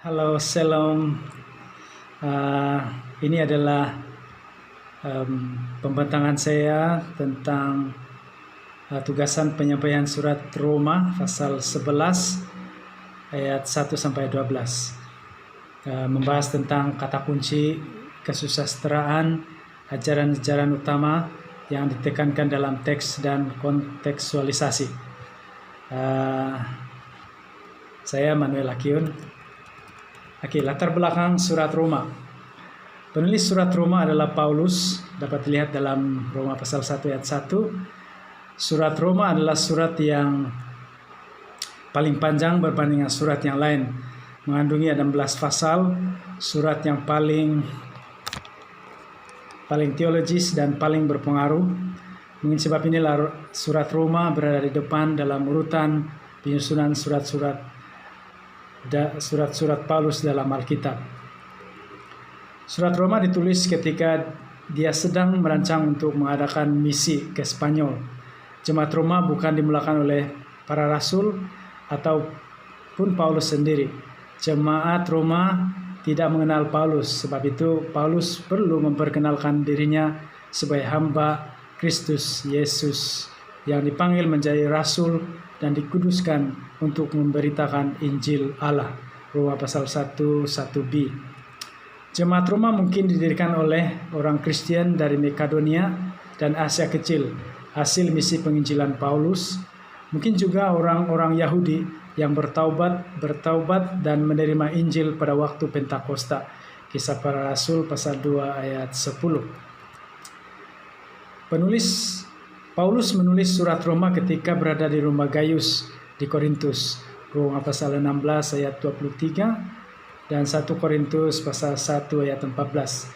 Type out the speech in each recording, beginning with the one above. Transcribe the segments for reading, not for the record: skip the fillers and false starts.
Halo, Shalom. Uh, ini adalah pembentangan saya tentang tugasan penyampaian surat Roma pasal 11 ayat 1 sampai 12. Membahas tentang kata kunci kesusasteraan, ajaran-ajaran utama yang ditekankan dalam teks dan kontekstualisasi. Saya Manuel Akiun. Oke, latar belakang surat Roma. Penulis surat Roma adalah Paulus, dapat dilihat dalam Roma pasal 1 ayat 1. Surat Roma adalah surat yang paling panjang berbanding dengan surat yang lain. Mengandungi 16 pasal, surat yang paling teologis dan paling berpengaruh. Mungkin sebab inilah surat Roma berada di depan dalam urutan penyusunan surat-surat Paulus dalam Alkitab. Surat Roma ditulis ketika dia sedang merancang untuk mengadakan misi ke Spanyol. Jemaat Roma bukan dimulakan oleh para rasul ataupun Paulus sendiri. Jemaat Roma tidak mengenal Paulus, sebab itu Paulus perlu memperkenalkan dirinya sebagai hamba Kristus Yesus yang dipanggil menjadi rasul dan dikuduskan untuk memberitakan Injil Allah. Roma pasal 1:1b. Jemaat Roma mungkin didirikan oleh orang Kristen dari Makedonia dan Asia Kecil, hasil misi penginjilan Paulus. Mungkin juga orang-orang Yahudi yang bertaubat dan menerima Injil pada waktu Pentakosta. Kisah Para Rasul pasal 2 ayat 10. Paulus menulis surat Roma ketika berada di rumah Gaius di Korintus. Roma pasal 16 ayat 23 dan 1 Korintus pasal 1 ayat 14.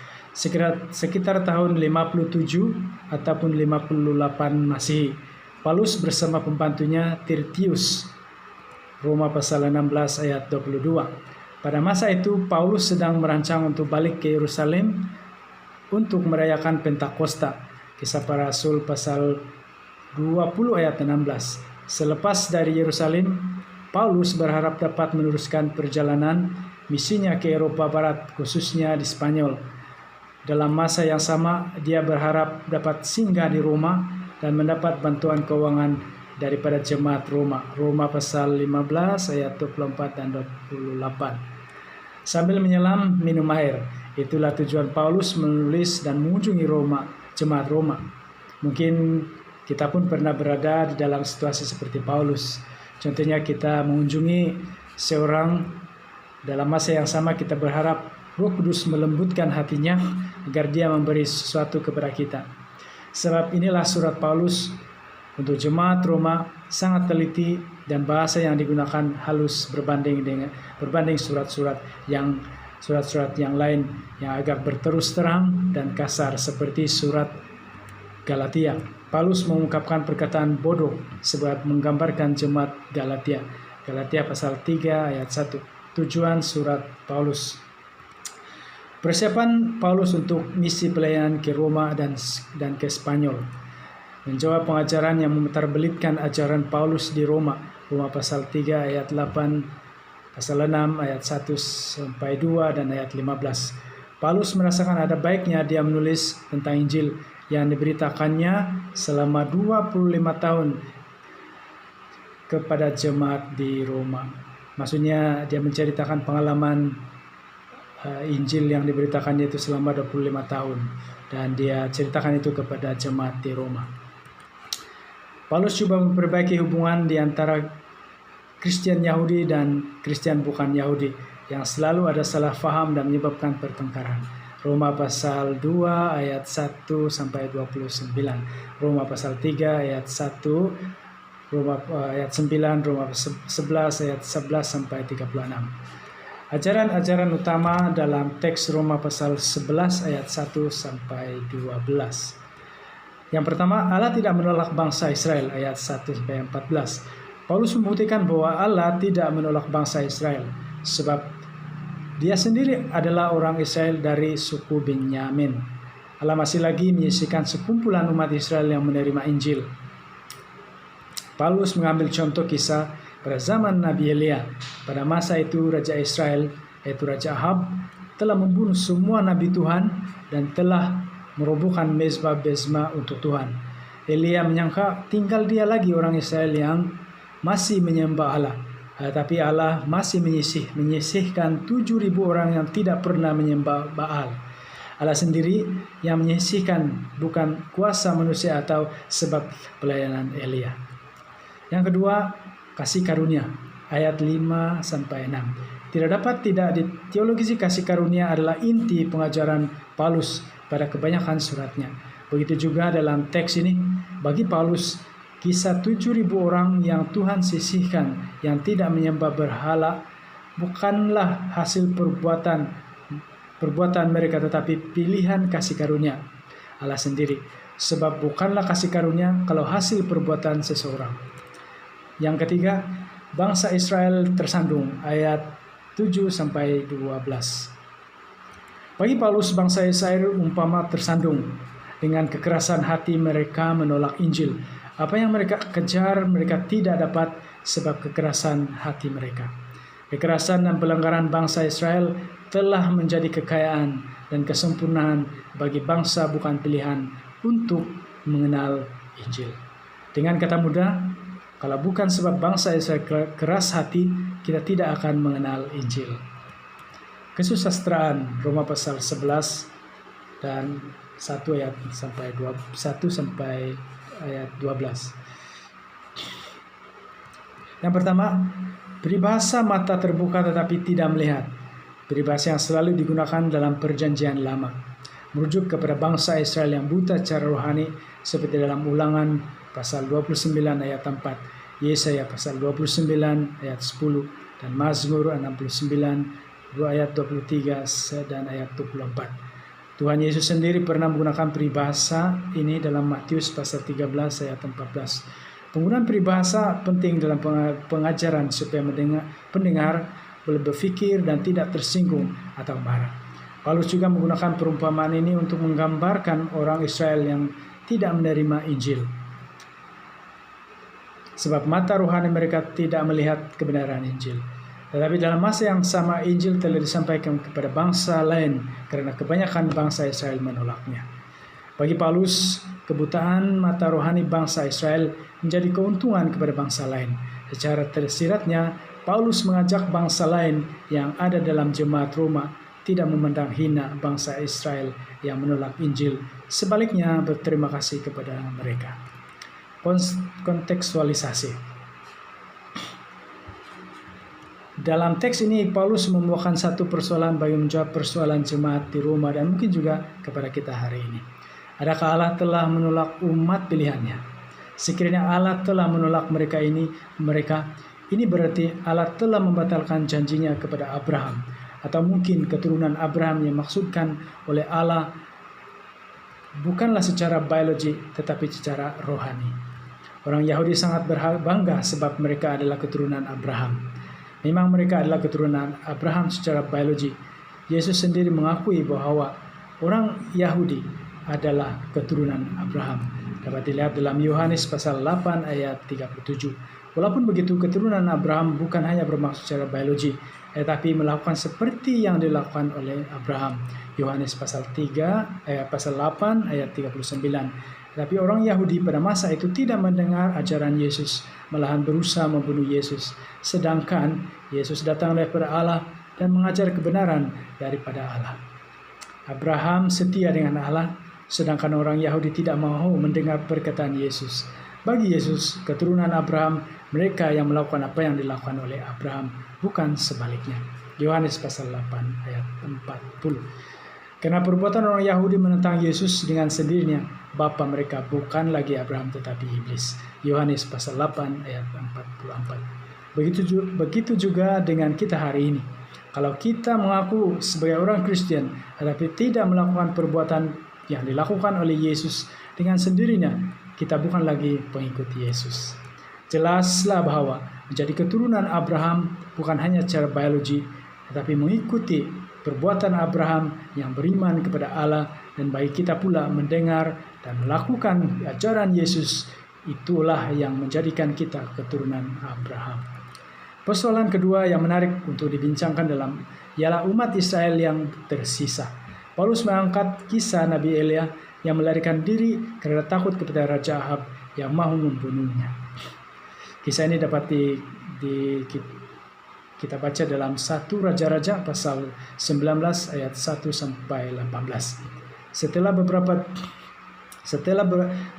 Sekitar tahun 57 ataupun 58 Masehi, Paulus bersama pembantunya Tertius. Roma pasal 16 ayat 22. Pada masa itu Paulus sedang merancang untuk balik ke Yerusalem untuk merayakan Pentakosta. Kisah Para Rasul pasal 20 ayat 16. Selepas dari Yerusalem, Paulus berharap dapat meneruskan perjalanan misinya ke Eropa Barat, khususnya di Spanyol. Dalam masa yang sama, dia berharap dapat singgah di Roma dan mendapat bantuan keuangan daripada jemaat Roma. Roma pasal 15 ayat 24 dan 28. Sambil menyelam minum air, itulah tujuan Paulus menulis dan mengunjungi jemaat Roma. Mungkin kita pun pernah berada di dalam situasi seperti Paulus. Contohnya kita mengunjungi seorang, dalam masa yang sama kita berharap Roh Kudus melembutkan hatinya agar dia memberi sesuatu kepada kita. Sebab inilah surat Paulus untuk jemaat Roma sangat teliti dan bahasa yang digunakan halus berbanding surat-surat yang lain yang agak berterus terang dan kasar seperti surat Galatia. Paulus mengungkapkan perkataan bodoh sebab menggambarkan jemaat Galatia. Galatia pasal 3 ayat 1. Tujuan surat Paulus. Persiapan Paulus untuk misi pelayanan ke Roma dan ke Spanyol. Menjawab pengajaran yang memutarbelitkan ajaran Paulus di Roma. Roma pasal 3 ayat 8, pasal 6 ayat 1 sampai 2 dan ayat 15. Paulus merasakan ada baiknya dia menulis tentang Injil yang diberitakannya selama 25 tahun kepada jemaat di Roma. Maksudnya dia menceritakan pengalaman Injil yang diberitakannya itu selama 25 tahun. Dan dia ceritakan itu kepada jemaat di Roma. Paulus coba memperbaiki hubungan di antara Kristen Yahudi dan Kristen bukan Yahudi yang selalu ada salah faham dan menyebabkan pertengkaran. Roma pasal 2 ayat 1 sampai 29. Roma pasal 3 ayat 1, Roma ayat 9, Roma 11 ayat 11 sampai 36. Ajaran-ajaran utama dalam teks Roma pasal 11 ayat 1 sampai 12. Yang pertama, Allah tidak menolak bangsa Israel, ayat 1 sampai 14. Paulus membuktikan bahwa Allah tidak menolak bangsa Israel sebab dia sendiri adalah orang Israel dari suku Benyamin. Allah masih lagi menyisikan sekumpulan umat Israel yang menerima Injil. Paulus mengambil contoh kisah pada zaman Nabi Elia. Pada masa itu Raja Israel yaitu Raja Ahab, telah membunuh semua nabi Tuhan dan telah merobohkan mezbah-mezbah untuk Tuhan. Elia menyangka tinggal dia lagi orang Israel yang masih menyembah Allah. Tapi Allah masih menyisihkan 7.000 orang yang tidak pernah menyembah Baal. Allah sendiri yang menyisihkan, bukan kuasa manusia atau sebab pelayanan Elia. Yang kedua, kasih karunia, ayat 5-6. Tidak dapat tidak diteologisi kasih karunia adalah inti pengajaran Paulus pada kebanyakan suratnya. Begitu juga dalam teks ini, bagi Paulus, kisah 7.000 orang yang Tuhan sisihkan yang tidak menyembah berhala bukanlah hasil perbuatan mereka, tetapi pilihan kasih karunia Allah sendiri. Sebab bukanlah kasih karunia kalau hasil perbuatan seseorang. Yang ketiga, bangsa Israel tersandung, ayat 7-12. Bagi Paulus, bangsa Israel umpama tersandung dengan kekerasan hati mereka menolak Injil. Apa yang mereka kejar mereka tidak dapat sebab kekerasan hati mereka. Kekerasan dan pelanggaran bangsa Israel telah menjadi kekayaan dan kesempurnaan bagi bangsa bukan pilihan untuk mengenal Injil. Dengan kata mudah, kalau bukan sebab bangsa Israel keras hati, kita tidak akan mengenal Injil. Kesusastraan, Roma pasal 11 dan 1 sampai ayat 12. Yang pertama, peribahasa mata terbuka tetapi tidak melihat. Peribahasa yang selalu digunakan dalam perjanjian lama, merujuk kepada bangsa Israel yang buta secara rohani, seperti dalam Ulangan pasal 29 ayat 4, Yesaya pasal 29 ayat 10, dan Mazmur 69 ayat 23 dan ayat 24. Tuhan Yesus sendiri pernah menggunakan peribahasa ini dalam Matius pasal 13 ayat 14. Penggunaan peribahasa penting dalam pengajaran supaya pendengar boleh berfikir dan tidak tersinggung atau marah. Paulus juga menggunakan perumpamaan ini untuk menggambarkan orang Israel yang tidak menerima Injil. Sebab mata rohani mereka tidak melihat kebenaran Injil. Tetapi dalam masa yang sama Injil telah disampaikan kepada bangsa lain karena kebanyakan bangsa Israel menolaknya. Bagi Paulus, kebutaan mata rohani bangsa Israel menjadi keuntungan kepada bangsa lain. Secara tersiratnya, Paulus mengajak bangsa lain yang ada dalam jemaat Roma tidak memandang hina bangsa Israel yang menolak Injil. Sebaliknya berterima kasih kepada mereka. Kontekstualisasi. Dalam teks ini, Paulus membawakan satu persoalan bagi menjawab persoalan jemaat di Roma dan mungkin juga kepada kita hari ini. Adakah Allah telah menolak umat pilihannya? Sekiranya Allah telah menolak mereka ini berarti Allah telah membatalkan janjinya kepada Abraham. Atau mungkin keturunan Abraham yang dimaksudkan oleh Allah bukanlah secara biologi tetapi secara rohani. Orang Yahudi sangat bangga sebab mereka adalah keturunan Abraham. Memang mereka adalah keturunan Abraham secara biologi. Yesus sendiri mengakui bahwa orang Yahudi adalah keturunan Abraham. Dapat dilihat dalam Yohanes pasal 8 ayat 37. Walaupun begitu, keturunan Abraham bukan hanya bermaksud secara biologi, tetapi melakukan seperti yang dilakukan oleh Abraham. Yohanes pasal 8 ayat 39. Tapi orang Yahudi pada masa itu tidak mendengar ajaran Yesus, malahan berusaha membunuh Yesus. Sedangkan Yesus datang daripada Allah dan mengajar kebenaran daripada Allah. Abraham setia dengan Allah, sedangkan orang Yahudi tidak mau mendengar perkataan Yesus. Bagi Yesus, keturunan Abraham, mereka yang melakukan apa yang dilakukan oleh Abraham, bukan sebaliknya. Yohanes pasal 8 ayat 40. Karena perbuatan orang Yahudi menentang Yesus dengan sendirinya, bapa mereka bukan lagi Abraham tetapi iblis. Yohanes pasal 8 ayat 44. Begitu juga dengan kita hari ini. Kalau kita mengaku sebagai orang Kristen tetapi tidak melakukan perbuatan yang dilakukan oleh Yesus dengan sendirinya, kita bukan lagi pengikut Yesus. Jelaslah bahwa menjadi keturunan Abraham bukan hanya secara biologi, tetapi mengikuti perbuatan Abraham yang beriman kepada Allah, dan bagi kita pula mendengar dan melakukan ajaran Yesus, itulah yang menjadikan kita keturunan Abraham. Persoalan kedua yang menarik untuk dibincangkan dalam ialah umat Israel yang tersisa. Paulus mengangkat kisah Nabi Elia yang melarikan diri karena takut kepada Raja Ahab yang mau membunuhnya. Kisah ini dapat kita baca dalam 1 Raja-Raja pasal 19 ayat 1 sampai 18. Setelah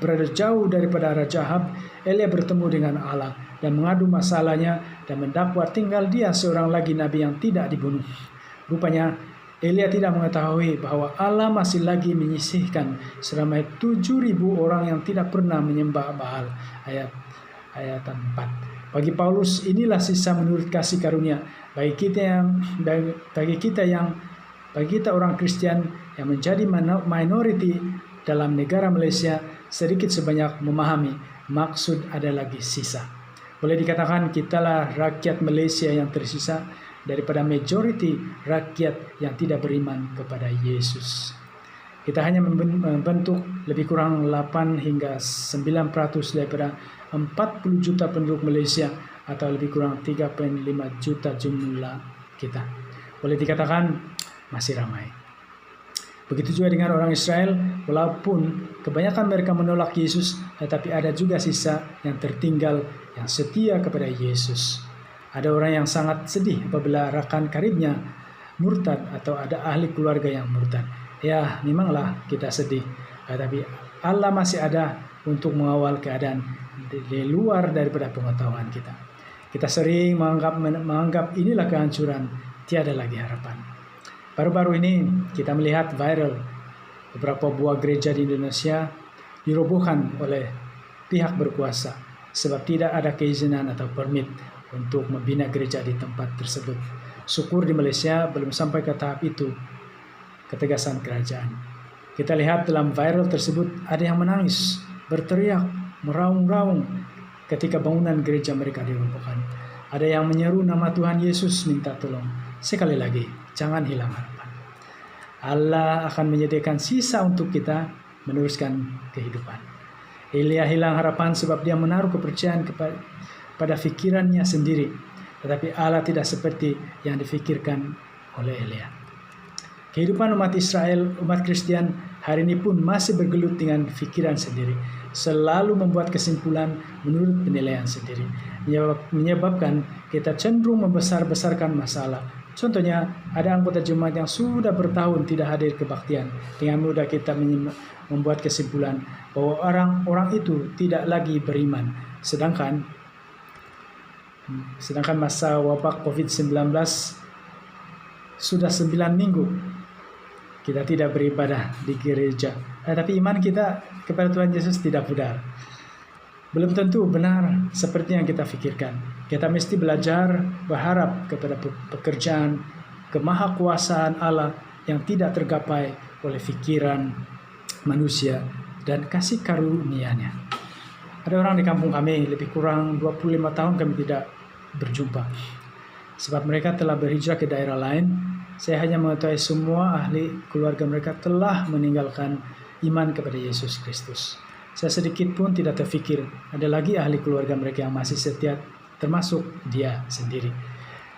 berada jauh daripada Raja Ahab, Elia bertemu dengan Allah dan mengadu masalahnya dan mendakwa tinggal dia seorang lagi nabi yang tidak dibunuh. Rupanya Elia tidak mengetahui bahwa Allah masih lagi menyisihkan seramai 7.000 orang yang tidak pernah menyembah Baal. Ayat 4. Bagi Paulus, inilah sisa menurut kasih karunia bagi kita orang Kristen yang menjadi minority dalam negara Malaysia, sedikit sebanyak memahami maksud ada lagi sisa. Boleh dikatakan kitalah rakyat Malaysia yang tersisa daripada majority rakyat yang tidak beriman kepada Yesus. Kita hanya membentuk lebih kurang 8 hingga 9% daripada 40 juta penduduk Malaysia atau lebih kurang 3,5 juta jumlah kita. Boleh dikatakan masih ramai. Begitu juga dengan orang Israel, walaupun kebanyakan mereka menolak Yesus, tetapi ada juga sisa yang tertinggal yang setia kepada Yesus. Ada orang yang sangat sedih apabila rakan karibnya murtad atau ada ahli keluarga yang murtad. Ya, memanglah kita sedih, tetapi Allah masih ada untuk mengawal keadaan di luar daripada pengetahuan kita. Kita sering menganggap inilah kehancuran, tiada lagi harapan. Baru-baru ini kita melihat viral beberapa buah gereja di Indonesia dirobohkan oleh pihak berkuasa sebab tidak ada keizinan atau permit untuk membina gereja di tempat tersebut. Syukur di Malaysia belum sampai ke tahap itu, ketegasan kerajaan. Kita lihat dalam viral tersebut ada yang menangis, berteriak, meraung-raung ketika bangunan gereja mereka dirobohkan. Ada yang menyeru nama Tuhan Yesus minta tolong. Sekali lagi, jangan hilang harapan. Allah akan menyediakan sisa untuk kita meneruskan kehidupan. Elia hilang harapan sebab dia menaruh kepercayaan pada fikirannya sendiri. Tetapi Allah tidak seperti yang difikirkan oleh Elia. Kehidupan umat Israel, umat Kristen hari ini pun masih bergelut dengan fikiran sendiri. Selalu membuat kesimpulan menurut penilaian sendiri. Menyebabkan kita cenderung membesar-besarkan masalah. Contohnya, ada anggota jemaat yang sudah bertahun tidak hadir kebaktian. Dengan mudah kita membuat kesimpulan bahwa orang-orang itu tidak lagi beriman. Sedangkan masa wabak COVID-19 sudah 9 minggu kita tidak beribadah di gereja. Tapi iman kita kepada Tuhan Yesus tidak pudar. Belum tentu benar seperti yang kita pikirkan. Kita mesti belajar berharap kepada pekerjaan kemahakuasaan Allah yang tidak tergapai oleh pikiran manusia dan kasih karunia-Nya. Ada orang di kampung kami, lebih kurang 25 tahun kami tidak berjumpa. Sebab mereka telah berhijrah ke daerah lain. Saya hanya mengetahui semua ahli keluarga mereka telah meninggalkan iman kepada Yesus Kristus. Saya sedikit pun tidak terfikir ada lagi ahli keluarga mereka yang masih setia, termasuk dia sendiri.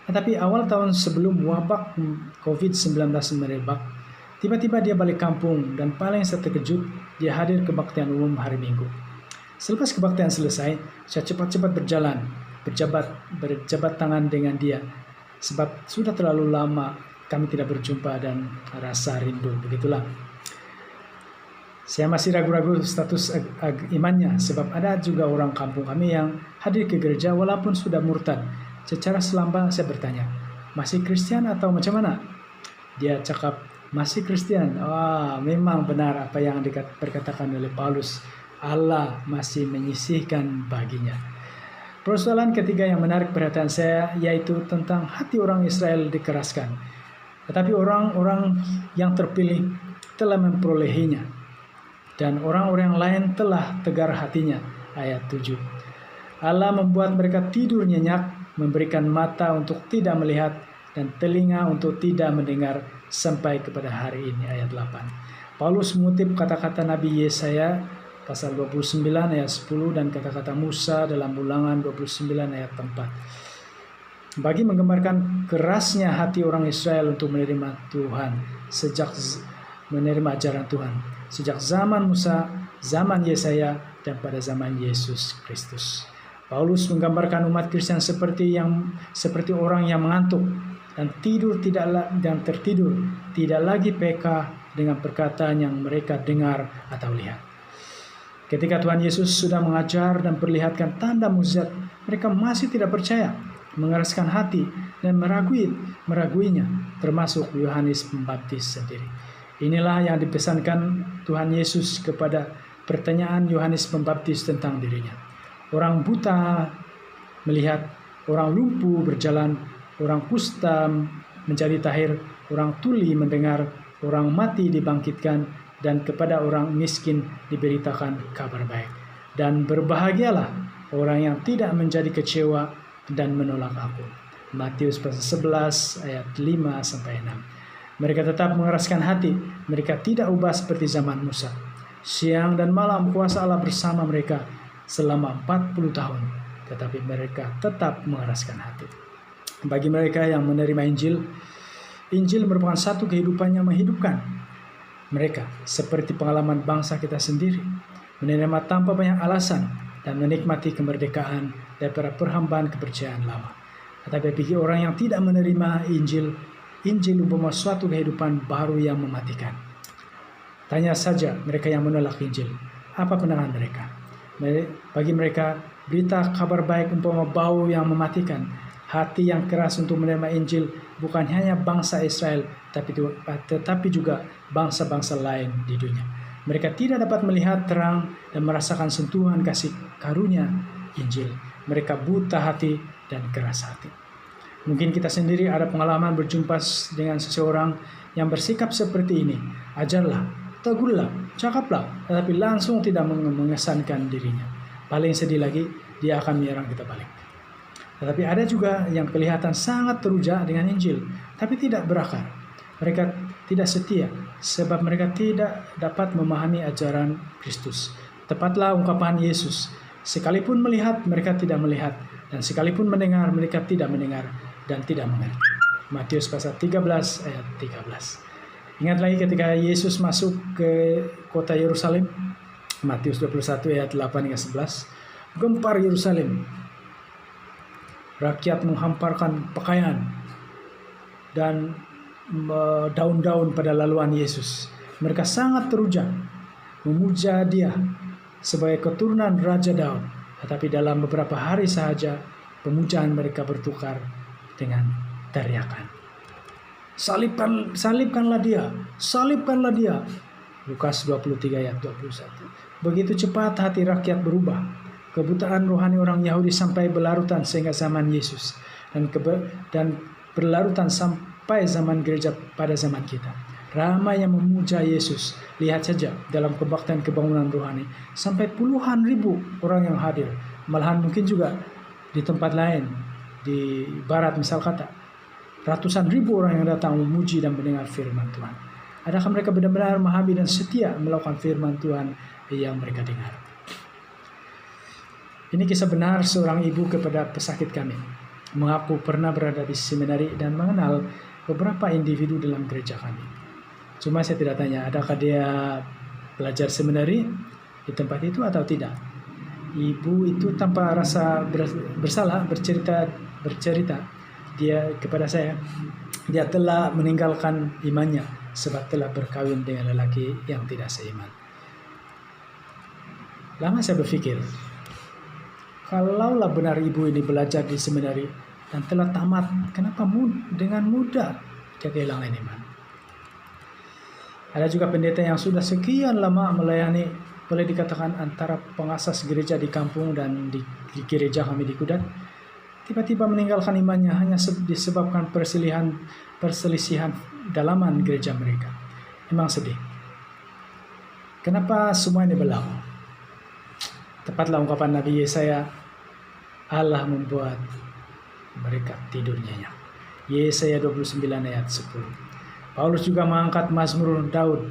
Tetapi awal tahun sebelum wabak COVID-19 merebak, tiba-tiba dia balik kampung dan paling saya terkejut, dia hadir kebaktian umum hari Minggu. Selepas kebaktian selesai, saya cepat-cepat berjabat tangan dengan dia. Sebab sudah terlalu lama kami tidak berjumpa dan rasa rindu, begitulah. Saya masih ragu-ragu status imannya sebab ada juga orang kampung kami yang hadir ke gereja walaupun sudah murtad. Secara selamba saya bertanya, masih Kristen atau macam mana? Dia cakap, masih Kristen. Memang benar apa yang diperkatakan oleh Paulus. Allah masih menyisihkan baginya. Persoalan ketiga yang menarik perhatian saya yaitu tentang hati orang Israel dikeraskan. Tetapi orang-orang yang terpilih telah memperolehinya. Dan orang-orang lain telah tegar hatinya. Ayat 7. Allah membuat mereka tidur nyenyak, memberikan mata untuk tidak melihat, dan telinga untuk tidak mendengar sampai kepada hari ini. Ayat 8. Paulus mengutip kata-kata Nabi Yesaya pasal 29 ayat 10 dan kata-kata Musa dalam Ulangan 29 ayat 4. bagi menggambarkan kerasnya hati orang Israel untuk menerima Tuhan menerima ajaran Tuhan sejak zaman Musa, zaman Yesaya, dan pada zaman Yesus Kristus. Paulus menggambarkan umat Kristen seperti orang yang mengantuk dan tertidur, tidak lagi peka dengan perkataan yang mereka dengar atau lihat. Ketika Tuhan Yesus sudah mengajar dan perlihatkan tanda mukjizat, mereka masih tidak percaya, mengeraskan hati dan meraguinya, termasuk Yohanes Pembaptis sendiri. Inilah yang dipesankan Tuhan Yesus kepada pertanyaan Yohanes Pembaptis tentang dirinya. Orang buta melihat, orang lumpuh berjalan, orang kusta menjadi tahir, orang tuli mendengar, orang mati dibangkitkan, dan kepada orang miskin diberitakan kabar baik. Dan berbahagialah orang yang tidak menjadi kecewa dan menolak aku. Matius pasal 11 ayat 5-6. Mereka tetap mengeraskan hati, mereka tidak ubah seperti zaman Musa. Siang dan malam kuasa Allah bersama mereka selama 40 tahun, tetapi mereka tetap mengeraskan hati. Bagi mereka yang menerima Injil merupakan satu kehidupan yang menghidupkan mereka, seperti pengalaman bangsa kita sendiri, menerima tanpa banyak alasan dan menikmati kemerdekaan daripada perhambaan kepercayaan lama. Tetapi bagi orang yang tidak menerima Injil umpama suatu kehidupan baru yang mematikan. Tanya saja mereka yang menolak Injil, apa pandangan mereka? Bagi mereka, berita kabar baik umpama bau yang mematikan. Hati yang keras untuk menerima Injil bukan hanya bangsa Israel, tetapi juga bangsa-bangsa lain di dunia. Mereka tidak dapat melihat terang dan merasakan sentuhan kasih karunia Injil. Mereka buta hati dan keras hati. Mungkin kita sendiri ada pengalaman berjumpa dengan seseorang yang bersikap seperti ini. Ajarlah, tegurlah, cakaplah, tetapi langsung tidak mengesankan dirinya. Paling sedih lagi, dia akan menyerang kita balik. Tetapi ada juga yang kelihatan sangat teruja dengan Injil, tapi tidak berakar. Mereka tidak setia, sebab mereka tidak dapat memahami ajaran Kristus. Tepatlah ungkapan Yesus, sekalipun melihat, mereka tidak melihat, dan sekalipun mendengar, mereka tidak mendengar dan tidak mengerti. Matius pasal 13 ayat 13. Ingat lagi ketika Yesus masuk ke kota Yerusalem, Matius 21 ayat 8-11, gempar Yerusalem. Rakyat menghamparkan pakaian dan daun-daun pada laluan Yesus. Mereka sangat teruja, memuja Dia sebagai keturunan Raja Daud. Tetapi dalam beberapa hari sahaja, pemujaan mereka bertukar dengan teriakan. Salibkanlah Dia, salibkanlah Dia. Lukas 23 ayat 21. Begitu cepat hati rakyat berubah. Kebutaan rohani orang Yahudi sampai berlarutan sehingga zaman Yesus dan berlarutan sampai zaman gereja pada zaman kita. Ramai yang memuja Yesus. Lihat saja dalam kebaktian kebangunan rohani sampai puluhan ribu orang yang hadir. Malahan mungkin juga di tempat lain di barat misal kata ratusan ribu orang yang datang memuji dan mendengar firman Tuhan. Adakah mereka benar-benar memahami dan setia melakukan firman Tuhan yang mereka dengar? Ini kisah benar seorang ibu kepada pesakit kami. Mengaku pernah berada di seminari dan mengenal beberapa individu dalam gereja kami. Cuma saya tidak tanya, adakah dia belajar seminari di tempat itu atau tidak. Ibu itu tanpa rasa bersalah bercerita dia kepada saya, dia telah meninggalkan imannya sebab telah berkawin dengan lelaki yang tidak seiman. Lama saya berpikir, kalaulah benar ibu ini belajar di seminari dan telah tamat, kenapa dengan mudah dia kehilangan iman? Ada juga pendeta yang sudah sekian lama melayani, boleh dikatakan antara pengasas gereja di kampung dan di gereja kami di Kudat, tiba-tiba meninggalkan imannya hanya disebabkan perselisihan dalaman gereja mereka. Memang sedih. Kenapa semua ini berlaku? Tepatlah ungkapan Nabi Yesaya, Allah membuat mereka tidur nyenyak. Yesaya 29 ayat 10. Paulus juga mengangkat Mazmur Daud,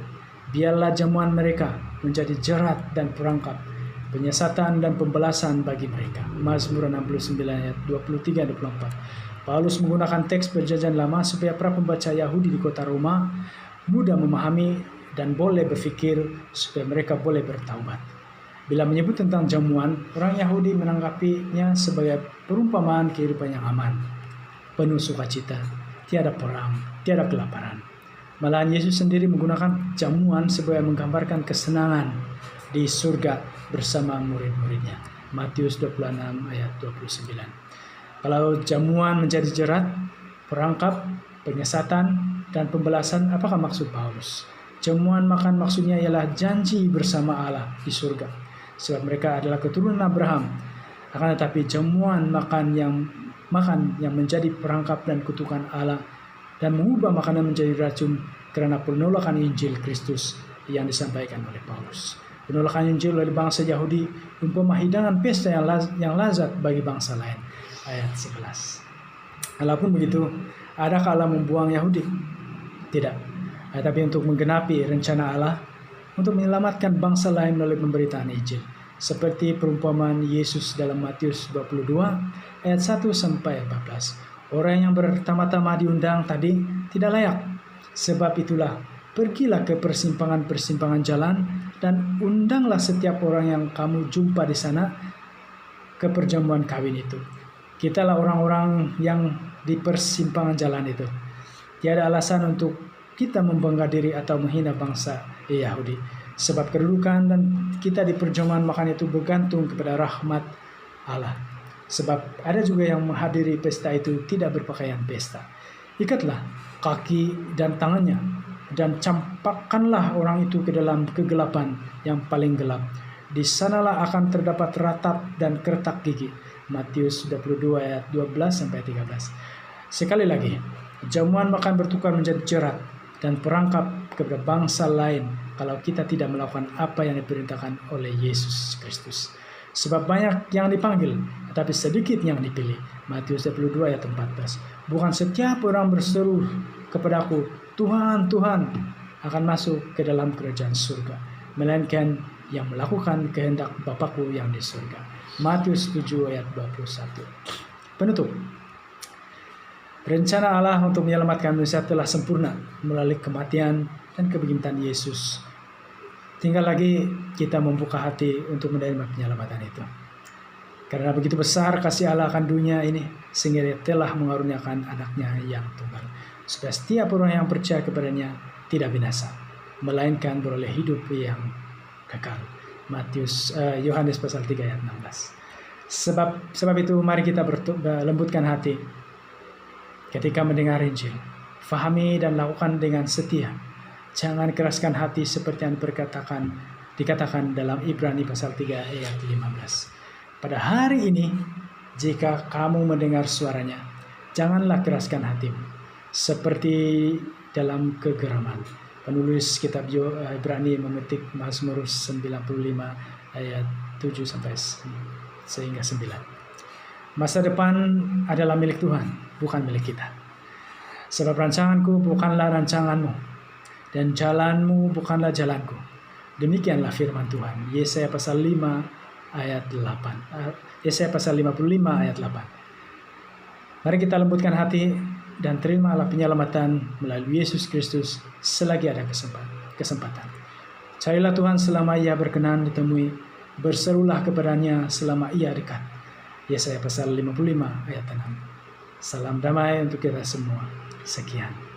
biarlah jamuan mereka menjadi jerat dan perangkap, penyesatan dan pembelasan bagi mereka. Mazmur 69 ayat 23-24. Paulus menggunakan teks Perjanjian Lama supaya para pembaca Yahudi di kota Roma mudah memahami dan boleh berpikir supaya mereka boleh bertaubat. Bila menyebut tentang jamuan, orang Yahudi menanggapinya sebagai perumpamaan kehidupan yang aman, penuh sukacita, tiada perang, tiada kelaparan. Malahan Yesus sendiri menggunakan jamuan sebagai menggambarkan kesenangan di surga bersama murid-muridnya. Matius 26 ayat 29. Kalau jamuan menjadi jerat, perangkap, penyesatan, dan pembalasan, apakah maksud Paulus? Jamuan makan maksudnya ialah janji bersama Allah di surga. Sebab mereka adalah keturunan Abraham. Akan tetapi jamuan makan yang menjadi perangkap dan kutukan Allah dan mengubah makanan menjadi racun karena penolakan Injil Kristus yang disampaikan oleh Paulus. Penolakan Injil oleh bangsa Yahudi umpama hidangan pesta yang lazat bagi bangsa lain. Ayat 11. Walaupun begitu, adakah Allah membuang Yahudi? Tidak. Tetapi untuk menggenapi rencana Allah untuk menyelamatkan bangsa lain melalui pemberitaan Injil. Seperti perumpamaan Yesus dalam Matius 22 ayat 1 sampai 14. Orang yang pertama-tama diundang tadi tidak layak. Sebab itulah, pergilah ke persimpangan-persimpangan jalan dan undanglah setiap orang yang kamu jumpa di sana ke perjamuan kawin itu. Kitalah orang-orang yang di persimpangan jalan itu. Tiada alasan untuk kita membangga diri atau menghina bangsa Yahudi. Sebab kedudukan dan kita di perjamuan makan itu bergantung kepada rahmat Allah. Sebab ada juga yang menghadiri pesta itu tidak berpakaian pesta. Ikatlah kaki dan tangannya dan campakkanlah orang itu ke dalam kegelapan yang paling gelap. Di sanalah akan terdapat ratap dan kertak gigi. Matius 22 ayat 12 sampai 13. Sekali lagi, jamuan makan bertukar menjadi jerat dan perangkap kepada bangsa lain kalau kita tidak melakukan apa yang diperintahkan oleh Yesus Kristus. Sebab banyak yang dipanggil, tetapi sedikit yang dipilih. Matius 22 ayat 14. Bukan setiap orang berseru kepadaku, Tuhan, Tuhan, akan masuk ke dalam kerajaan surga, melainkan yang melakukan kehendak Bapakku yang di surga. Matius 7 ayat 21. Penutup. Rencana Allah untuk menyelamatkan manusia telah sempurna melalui kematian dan kebangkitan Yesus. Tinggal lagi kita membuka hati untuk menerima penyelamatan itu. Karena begitu besar kasih Allah akan dunia ini, sehingga Dia telah mengaruniakan anaknya yang tunggal, supaya setiap orang yang percaya kepadanya tidak binasa, melainkan beroleh hidup yang kekal. Yohanes pasal 3 ayat 16. Sebab itu mari kita lembutkan hati ketika mendengar Injil. Fahami dan lakukan dengan setia. Jangan keraskan hati seperti yang dikatakan dalam Ibrani pasal 3 ayat 15. Pada hari ini, jika kamu mendengar suaranya, janganlah keraskan hatimu, seperti dalam kegeraman. Penulis kitab Ibrani memetik Mazmur 95 ayat 7 sampai sehingga 9. Masa depan adalah milik Tuhan, bukan milik kita. Sebab rancanganku bukanlah rancanganmu, dan jalanmu bukanlah jalanku. Demikianlah firman Tuhan. Yesaya pasal 5 ayat 8. Yesaya pasal 55 ayat 8. Mari kita lembutkan hati dan terimalah penyelamatan melalui Yesus Kristus selagi ada kesempatan. Carilah Tuhan selama Ia berkenan ditemui, berserulah kepadanya selama Ia dekat. Yesaya pasal 55 ayat 6. Salam damai untuk kita semua. Sekian.